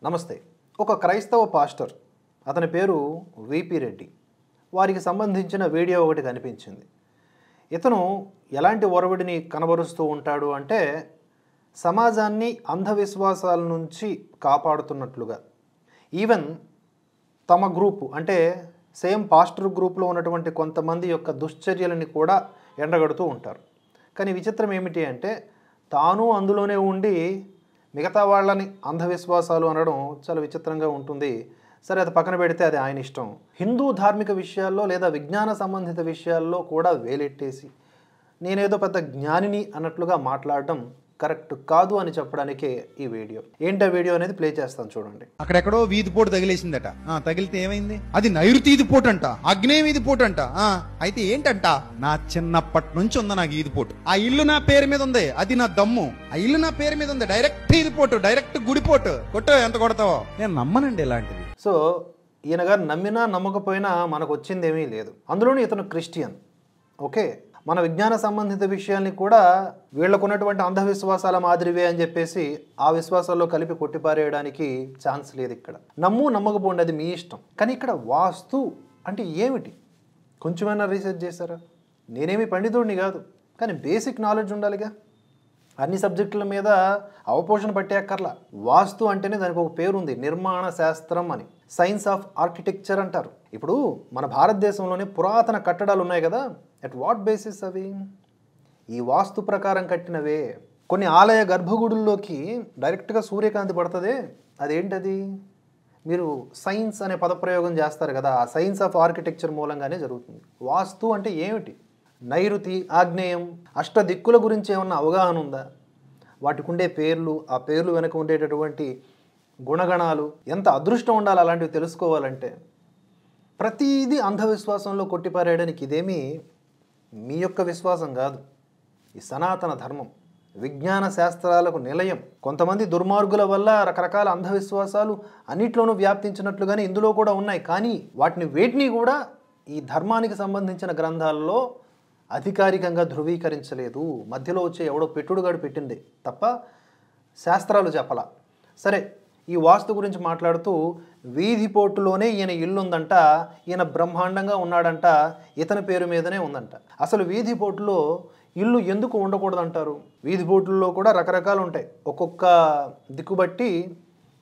నమస్తే. ఒక క్రైస్తవ పాస్టర్, అతని పేరు విపి రెడ్డి. వారికి సంబంధించిన వీడియో ఒకటి కనిపించింది. ఇతను ఎలాంటి ఒరవడిని కనబరుస్తూ ఉంటాడు అంటే, సమాజాన్ని అంధవిశ్వాసాల నుంచి కాపాడుతున్నట్లుగా, ఈవెన్ తమ గ్రూపు అంటే సేమ్ పాస్టర్ గ్రూప్లో ఉన్నటువంటి కొంతమంది యొక్క దుశ్చర్యలని కూడా ఎండగడుతూ ఉంటారు. కానీ విచిత్రం ఏమిటి అంటే, తాను అందులోనే ఉండి మిగతా వాళ్ళని అంధవిశ్వాసాలు అనడం చాలా విచిత్రంగా ఉంటుంది. సరే, అది పక్కన పెడితే అది ఆయన ఇష్టం. హిందూ ధార్మిక విషయాల్లో లేదా విజ్ఞాన సంబంధిత విషయాల్లో కూడా వేలెట్టేసి నేనేదో పెద్ద జ్ఞానిని అన్నట్లుగా మాట్లాడడం కరెక్ట్ కాదు అని చెప్పడానికే ఈ వీడియో. ఏంటా వీడియో అనేది ప్లే చేస్తాను, చూడండి. అక్కడెక్కడో వీధిపోటు తగిలేసిందట. తగిలితే ఏమైంది? అది నైరుతి ఈదిపోటు అంట, ఆగ్నేయం ఈదిపోటు అంట. అయితే ఏంటంట, నా చిన్నప్పటి నుంచి ఉంది నాకు ఈదిపోటు. ఆ ఇల్లు నా పేరు మీద ఉంది, అది నా దమ్ము. ఆ ఇల్లు నా పేరు మీద ఉంది, డైరెక్ట్ ఈదిపోటు, డైరెక్ట్ గుడిపోటు. కొట్టు, ఎంత కొడతావో. నేను నమ్మనండి ఇలాంటివి. సో ఈయన గారు నమ్మినా నమ్మకపోయినా మనకు వచ్చింది ఏమీ లేదు. అందులోనూ ఇతను క్రిస్టియన్. ఓకే, మన విజ్ఞాన సంబంధిత విషయాల్ని కూడా వీళ్ళకున్నటువంటి అంధవిశ్వాసాల మాదిరివే అని చెప్పేసి ఆ విశ్వాసాల్లో కలిపి కొట్టిపారేయడానికి ఛాన్స్ లేదు. ఇక్కడ నమ్మకపోండి, అది మీ ఇష్టం. కానీ ఇక్కడ వాస్తు అంటే ఏమిటి కొంచెమైనా రీసెర్చ్ చేశారా? నేనేమి పండితుడిని కాదు, కానీ బేసిక్ నాలెడ్జ్ ఉండాలిగా. అన్ని సబ్జెక్టుల మీద అవపోషణ పట్టేక్కర్లా. వాస్తు అంటేనే దానికి ఒక పేరు ఉంది, నిర్మాణ శాస్త్రం అని. సైన్స్ ఆఫ్ ఆర్కిటెక్చర్ అంటారు. ఇప్పుడు మన భారతదేశంలోనే పురాతన కట్టడాలు ఉన్నాయి కదా, ఎట్ వాట్ బేసిస్ అవి? ఈ వాస్తు ప్రకారం కట్టినవే. కొన్ని ఆలయ గర్భగుడుల్లోకి డైరెక్ట్గా సూర్యకాంతి పడుతుంది. అదేంటది? మీరు సైన్స్ అనే పదప్రయోగం చేస్తారు కదా, ఆ సైన్స్ ఆఫ్ ఆర్కిటెక్చర్ మూలంగానే జరుగుతుంది. వాస్తు అంటే ఏమిటి? నైరుతి, ఆగ్నేయం, అష్ట దిక్కుల గురించి ఏమన్నా అవగాహన ఉందా? వాటికి ఉండే పేర్లు, ఆ పేర్లు వెనక ఉండేటటువంటి గుణగణాలు, ఎంత అదృష్టం ఉండాలి అలాంటివి తెలుసుకోవాలంటే. ప్రతిదీ అంధవిశ్వాసంలో కొట్టిపారేయడానికి ఇదేమీ మీ యొక్క విశ్వాసం కాదు, ఈ సనాతన ధర్మం, విజ్ఞాన శాస్త్రాలకు నిలయం. కొంతమంది దుర్మార్గుల వల్ల రకరకాల అంధవిశ్వాసాలు అన్నిట్లోనూ వ్యాప్తించినట్లుగానే ఇందులో కూడా ఉన్నాయి. కానీ వేటిని కూడా ఈ ధర్మానికి సంబంధించిన గ్రంథాల్లో అధికారికంగా ధృవీకరించలేదు. మధ్యలో వచ్చే ఎవడో పెట్టుడుగాడు పెట్టింది తప్ప శాస్త్రాలు చెప్పలా. సరే, ఈ వాస్తు గురించి మాట్లాడుతూ వీధిపోటులోనే ఈయన ఇల్లు ఉందంట, ఈయన బ్రహ్మాండంగా ఉన్నాడంట, ఇతని పేరు మీదనే ఉందంట. అసలు వీధిపోటులో ఇల్లు ఎందుకు ఉండకూడదంటారు? వీధిపోటుల్లో కూడా రకరకాలు ఉంటాయి, ఒక్కొక్క దిక్కుబట్టి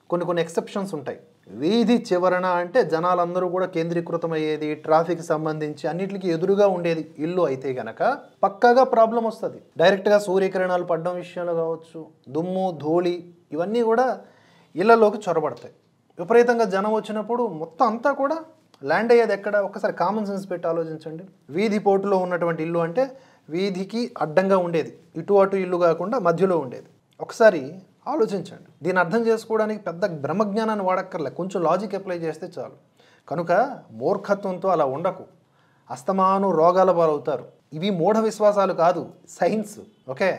కొన్ని ఎక్సెప్షన్స్ ఉంటాయి. వీధి చివరన అంటే జనాలందరూ కూడా కేంద్రీకృతమయ్యేది, ట్రాఫిక్ సంబంధించి అన్నిటికీ ఎదురుగా ఉండేది ఇల్లు అయితే గనక పక్కాగా ప్రాబ్లం వస్తుంది. డైరెక్ట్గా సూర్యకిరణాలు పడడం విషయంలో కావచ్చు, దుమ్ము ధూళి ఇవన్నీ కూడా ఇళ్లలోకి చొరబడతాయి. విపరీతంగా జనం వచ్చినప్పుడు మొత్తం అంతా కూడా ల్యాండ్ అయ్యేది ఎక్కడ? ఒక్కసారి కామన్ సెన్స్ పెట్టి ఆలోచించండి. వీధి పోటులో ఉన్నటువంటి ఇల్లు అంటే వీధికి అడ్డంగా ఉండేది, ఇటు అటు ఇల్లు కాకుండా మధ్యలో ఉండేది. ఒకసారి ఆలోచించండి. దీన్ని అర్థం చేసుకోవడానికి పెద్ద బ్రహ్మజ్ఞానాన్ని వాడక్కర్లే, కొంచెం లాజిక్ అప్లై చేస్తే చాలు. కనుక మూర్ఖత్వంతో అలా ఉండకు, అస్తమాను రోగాల పాలవుతారు. ఇవి మూఢ విశ్వాసాలు కాదు, సైన్స్. ఓకే,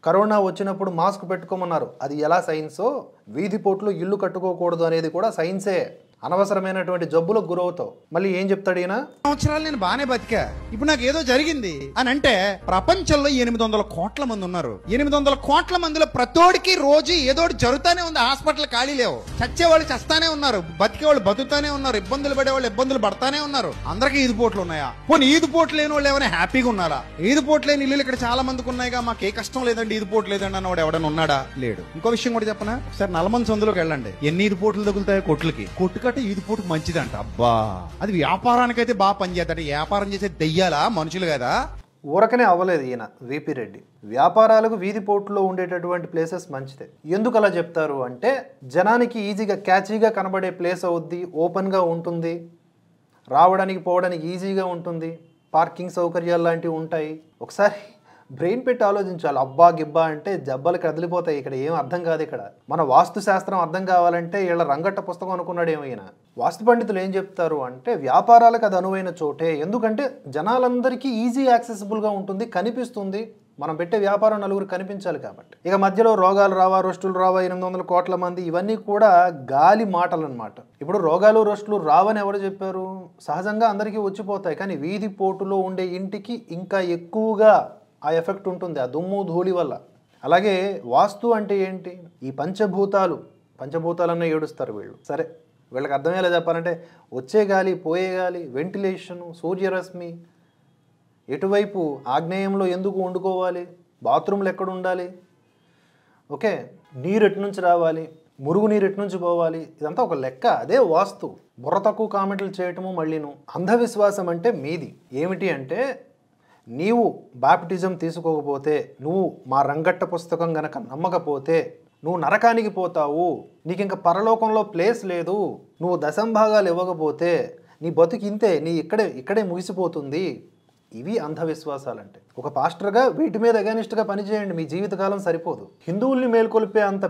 కరోనా వచ్చినప్పుడు మాస్క్ పెట్టుకోమన్నారు, అది ఎలా సైన్సో వీధిపోట్లు ఇల్లు కట్టుకోకూడదు అనేది కూడా సైన్సే. అనవసరమైనటువంటి జబ్బులకు గురవుతావు. మళ్ళీ ఏం చెప్తాడు ఈయన? సంవత్సరాలు నేను బానే బతికా, ఇప్పుడు నాకు ఏదో జరిగింది అని అంటే, ప్రపంచంలో 800 కోట్ల మంది ఉన్నారు. 800 కోట్ల మందిలో ప్రతోడికి రోజు ఏదోటి జరుగుతానే ఉంది. హాస్పిటల్ ఖాళీ లేవు, చచ్చేవాళ్ళు చస్తానే ఉన్నారు, బతికేవాళ్ళు బతుకుతానే ఉన్నారు, ఇబ్బందులు పడేవాళ్ళు ఇబ్బందులు పడతానే ఉన్నారు. అందరికీ ఈదుపోట్లు ఉన్నాయా? పోనీ ఈదుపోట్లు లేని వాళ్ళు ఏమైనా హ్యాపీగా ఉన్నారా? ఈదుపోట్లు లేని ఇల్లు ఇక్కడ చాలా మందికి ఉన్నాయిగా, మాకు ఏ కష్టం లేదండి, ఈదుపోట్లు లేదండి అన్నవాడు ఎవడన్నా ఉన్నాడా? లేడు. ఇంకో విషయం కూడా చెప్పనా, ఒకసారి నల్లమంది సందులోకి వెళ్ళండి, ఎన్ని ఈదుపోట్లు తగులుతాయో కొట్లకి. కొట్టుకట్ట ఈదుపోటు మంచిదంట. అబ్బా, అది వ్యాపారానికైతే బాగా పనిచేద్దాం. వ్యాపారం చేసే దెయ్యాలా, మనుషులు కదా? ఊరకనే అవ్వలేదు ఈయన విపి రెడ్డి. వ్యాపారాలకు వీధిపోటులో ఉండేటటువంటి ప్లేసెస్ మంచిదే. ఎందుకు అలా చెప్తారు అంటే, జనానికి ఈజీగా క్యాచీగా కనబడే ప్లేస్ అవుద్ది, ఓపెన్గా ఉంటుంది, రావడానికి పోవడానికి ఈజీగా ఉంటుంది, పార్కింగ్ సౌకర్యాలు లాంటివి ఉంటాయి. ఒకసారి బ్రెయిన్ పెట్టి ఆలోచించాలి. అబ్బా గిబ్బా అంటే జబ్బలు కదిలిపోతాయి. ఇక్కడ ఏం అర్థం కాదు. ఇక్కడ మన వాస్తు శాస్త్రం అర్థం కావాలంటే వీళ్ళ రంగట్ట పుస్తకం అనుకున్నాడు ఏమైనా. వాస్తు పండితులు ఏం చెప్తారు అంటే, వ్యాపారాలకు అది అనువైన చోటే. ఎందుకంటే జనాలందరికీ ఈజీ యాక్సెసిబుల్గా ఉంటుంది, కనిపిస్తుంది. మనం పెట్టే వ్యాపారం నలుగురు కనిపించాలి కాబట్టి. ఇక మధ్యలో రోగాలు రావా, రొస్టులు రావా, 800 కోట్ల మంది, ఇవన్నీ కూడా గాలి మాటలు అనమాట. ఇప్పుడు రోగాలు రొస్టులు రావని ఎవరు చెప్పారు? సహజంగా అందరికీ వచ్చిపోతాయి. కానీ వీధి పోటులో ఉండే ఇంటికి ఇంకా ఎక్కువగా ఆ ఎఫెక్ట్ ఉంటుంది, ఆ దుమ్ము ధూళి వల్ల. అలాగే వాస్తు అంటే ఏంటి? ఈ పంచభూతాలు పంచభూతాలన్నీ ఏడుస్తారు వీళ్ళు. సరే, వీళ్ళకి అర్థమయ్యేలా చెప్పాలంటే వచ్చే గాలి, పోయే గాలి, వెంటిలేషను, సూర్యరశ్మి, ఎటువైపు ఆగ్నేయంలో ఎందుకు వండుకోవాలి, బాత్రూమ్లు ఎక్కడ ఉండాలి, ఓకే, నీరు ఎటు నుంచి రావాలి, మురుగు నీరు ఎటు నుంచి పోవాలి, ఇదంతా ఒక లెక్క. అదే వాస్తు. బుర్ర తక్కువ కామెంట్లు చేయటము మళ్ళీను. అంధవిశ్వాసం అంటే మీది. ఏమిటి అంటే నీవు బాప్టిజం తీసుకోకపోతే, నువ్వు మా రంగట్ట పుస్తకం గనక నమ్మకపోతే నువ్వు నరకానికి పోతావు, నీకు ఇంకా పరలోకంలో ప్లేస్ లేదు, నువ్వు దశంభాగాలు ఇవ్వకపోతే నీ బతుకు ఇంతే, నీ ఇక్కడే ముగిసిపోతుంది. ఇవి అంధవిశ్వాసాలంటే. ఒక పాస్టర్గా వీటి మీద అగైనిస్ట్గా పనిచేయండి, మీ జీవితకాలం సరిపోదు. హిందువుల్ని మేల్కొల్పే అంత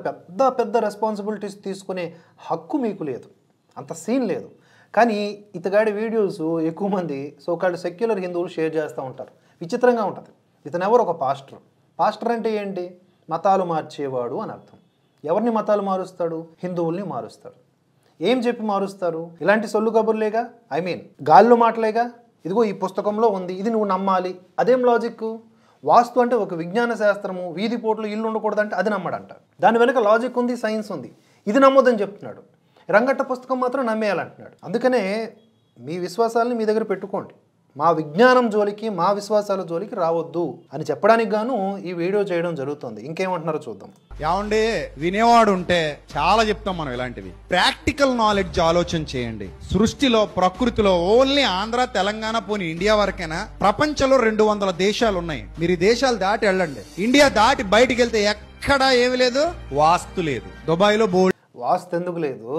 పెద్ద రెస్పాన్సిబిలిటీస్ తీసుకునే హక్కు మీకు లేదు, అంత సీన్ లేదు. కానీ ఇతగాడి వీడియోస్ ఎక్కువ మంది సోకాల్డ్ సెక్యులర్ హిందువులు షేర్ చేస్తూ ఉంటారు. విచిత్రంగా ఉంటుంది. ఇతను ఎవరు? ఒక పాస్టర్. పాస్టర్ అంటే ఏంటి? మతాలు మార్చేవాడు అని అర్థం. ఎవరిని మతాలు మారుస్తాడు? హిందువుల్ని మారుస్తాడు. ఏం చెప్పి మారుస్తారు? ఇలాంటి సొల్లు కబుర్లేగా, గాల్లో మాటలేగా. ఇదిగో ఈ పుస్తకంలో ఉంది, ఇది నువ్వు నమ్మాలి. అదేం లాజిక్? వాస్తు అంటే ఒక విజ్ఞాన శాస్త్రము, వీధి పోట్లు ఇల్లు ఉండకూడదంటే అది నమ్మడంట. దాని వెనక లాజిక్ ఉంది, సైన్స్ ఉంది. ఇది నమ్మొద్దని చెప్తున్నాడు. రంగట్ట పుస్తకం మాత్రం నమ్మేయాలంటున్నాడు. అందుకనే మీ విశ్వాసాలని మీ దగ్గర పెట్టుకోండి. మా విజ్ఞానం జోలికి, మా విశ్వాసాల జోలికి రావద్దు అని చెప్పడానికి గాను ఈ వీడియో చేయడం జరుగుతుంది. ఇంకేమంటున్నారో చూద్దాం. ఏమండి, వినేవాడు ఉంటే చాలా చెప్తాం మనం ఇలాంటివి. ప్రాక్టికల్ నాలెడ్జ్ ఆలోచన చేయండి. సృష్టిలో, ప్రకృతిలో ఓన్లీ ఆంధ్ర, తెలంగాణ, పోనీ ఇండియా వరకైనా ప్రపంచంలో 200 దేశాలు ఉన్నాయి. మీరు ఈ దేశాలు దాటి వెళ్ళండి. ఇండియా దాటి బయటికి వెళ్తే ఎక్కడా ఏమి లేదు, వాస్తు లేదు. దుబాయ్లో బోర్డు. వాస్తు ఎందుకు లేదు?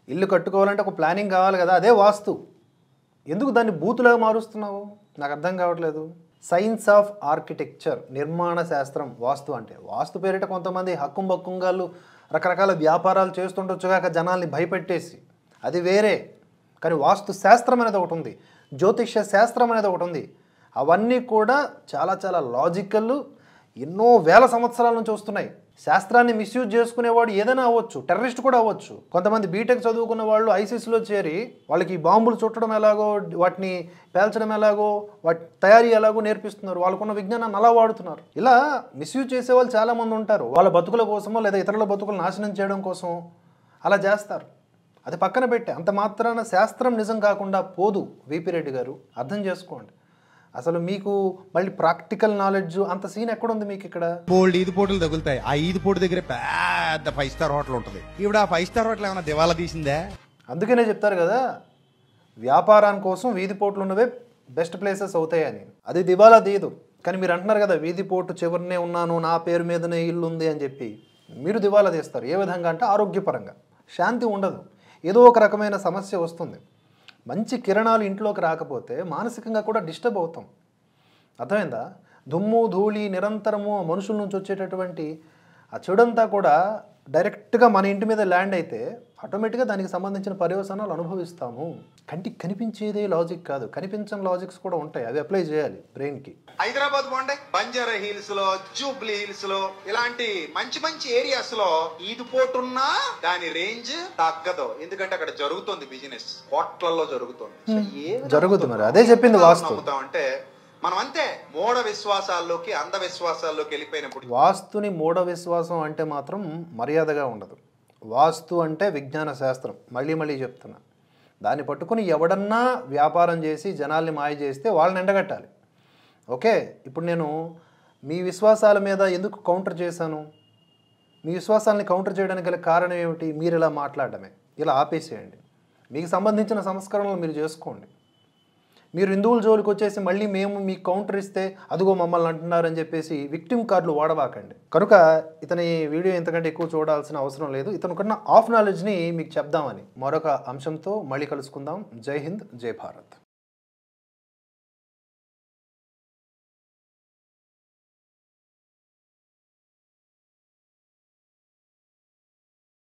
ఇల్లు కట్టుకోవాలంటే ఒక ప్లానింగ్ కావాలి కదా, అదే వాస్తు. ఎందుకు దాన్ని బూతులాగా మారుస్తున్నావు? నాకు అర్థం కావట్లేదు. సైన్స్ ఆఫ్ ఆర్కిటెక్చర్, నిర్మాణ శాస్త్రం వాస్తు అంటే. వాస్తు పేరిట కొంతమంది హక్కుం బక్కుంగాళ్ళు రకరకాల వ్యాపారాలు చేస్తుండొచ్చుగాక జనాల్ని భయపెట్టేసి, అది వేరే. కానీ వాస్తు శాస్త్రం అనేది ఒకటి ఉంది, జ్యోతిష్య శాస్త్రం అనేది ఒకటి ఉంది. అవన్నీ కూడా చాలా చాలా లాజికల్, ఎన్నో వేల సంవత్సరాల నుంచి వస్తున్నాయి. శాస్త్రాన్ని మిస్యూజ్ చేసుకునేవాడు ఏదైనా అవ్వచ్చు, టెర్రరిస్ట్ కూడా అవ్వచ్చు. కొంతమంది బీటెక్ చదువుకున్న వాళ్ళు ఐసిస్లో చేరి వాళ్ళకి బాంబులు చుట్టడం ఎలాగో, వాటిని పేల్చడం ఎలాగో, వాటి తయారీ ఎలాగో నేర్పిస్తున్నారు. వాళ్ళకున్న విజ్ఞానాన్ని అలా వాడుతున్నారు. ఇలా మిస్యూజ్ చేసేవాళ్ళు చాలామంది ఉంటారు. వాళ్ళ బతుకుల కోసమో లేదా ఇతరుల బతుకులు నాశనం చేయడం కోసం అలా చేస్తారు. అది పక్కన పెట్టే, అంత మాత్రాన శాస్త్రం నిజం కాకుండా పోదు. విపి రెడ్డి గారు అర్థం చేసుకోండి. అసలు మీకు మళ్ళీ ప్రాక్టికల్ నాలెడ్జ్ అంత సీన్ ఎక్కడుంది మీకు? ఇక్కడ బోల్డ్ ఈది పోటీలు తగులుతాయి. ఆ ఈది పోటీ దగ్గర పెద్ద 5 స్టార్ హోటల్ ఉంటుంది. ఇప్పుడు ఆ 5 స్టార్ హోటల్ ఏమైనా దివాలా తీసిందా? అందుకనే చెప్తారు కదా, వ్యాపారాని కోసం వీధి పోట్లు ఉన్నవే బెస్ట్ ప్లేసెస్ అవుతాయని. అది దివాలా తీయదు. కానీ మీరు అంటున్నారు కదా, వీధి పోటు చివరినే ఉన్నాను, నా పేరు మీదనే ఇల్లు ఉంది అని చెప్పి మీరు దివాలా తీస్తారు. ఏ విధంగా అంటే ఆరోగ్యపరంగా శాంతి ఉండదు, ఏదో ఒక రకమైన సమస్య వస్తుంది. మంచి కిరణాలు ఇంట్లోకి రాకపోతే మానసికంగా కూడా డిస్టర్బ్ అవుతాం. అర్థమైందా? దుమ్ము ధూళి నిరంతరము మనుషుల నుంచి వచ్చేటటువంటి ఆ చెడంతా కూడా డైరెక్ట్గా మన ఇంటి మీద ల్యాండ్ అయితే ఆటోమేటిక్గా దానికి సంబంధించిన పర్యవసానాలు అనుభవిస్తాము. కంటికి కనిపించేదే లాజిక్ కాదు, కనిపించని లాజిక్స్ కూడా ఉంటాయి. అవి అప్లై చేయాలి బ్రెయిన్కి. హైదరాబాద్ బాగుండే బంజారా హిల్స్ లో, జూబ్లీ హిల్స్ లో, ఇలాంటి మంచి మంచి ఏరియాస్ లో ఈదుపోటున్నా దాని రేంజ్ తగ్గదు. ఎందుకంటే అక్కడ జరుగుతుంది బిజినెస్, కోట్లలో జరుగుతుంది. మరి అదే చెప్పింది వాస్తు. అంటే మనం అంతే మూఢ విశ్వాసాల్లోకి, అంధ విశ్వాసాల్లోకి వెళ్ళిపోయినప్పుడు. వాస్తుని మూఢ విశ్వాసం అంటే మాత్రం మర్యాదగా ఉండదు. వాస్తు అంటే విజ్ఞాన శాస్త్రం. మళ్ళీ చెప్తున్నా, దాన్ని పట్టుకుని ఎవడన్నా వ్యాపారం చేసి జనాల్ని మాయ చేస్తే వాళ్ళని ఎండగట్టాలి. ఓకే, ఇప్పుడు నేను మీ విశ్వాసాల మీద ఎందుకు కౌంటర్ చేశాను? మీ విశ్వాసాలని కౌంటర్ చేయడానికి గల కారణం ఏమిటి? మీరు ఇలా మాట్లాడటమే. ఇలా ఆపేసేయండి. మీకు సంబంధించిన సంస్కరణలు మీరు చేసుకోండి. మీరు హిందువుల జోలికి వచ్చేసి మళ్ళీ మేము మీకు కౌంటర్ ఇస్తే అదిగో మమ్మల్ని అంటున్నారని చెప్పేసి విక్టిమ్ కార్డులు వాడబాకండి. కనుక ఇతని వీడియో ఇంతకంటే ఎక్కువ చూడాల్సిన అవసరం లేదు. ఇతనుకున్న ఆఫ్ నాలెడ్జ్ని మీకు చెప్దామని మరొక అంశంతో మళ్ళీ కలుసుకుందాం. జై హింద్, జై భారత్.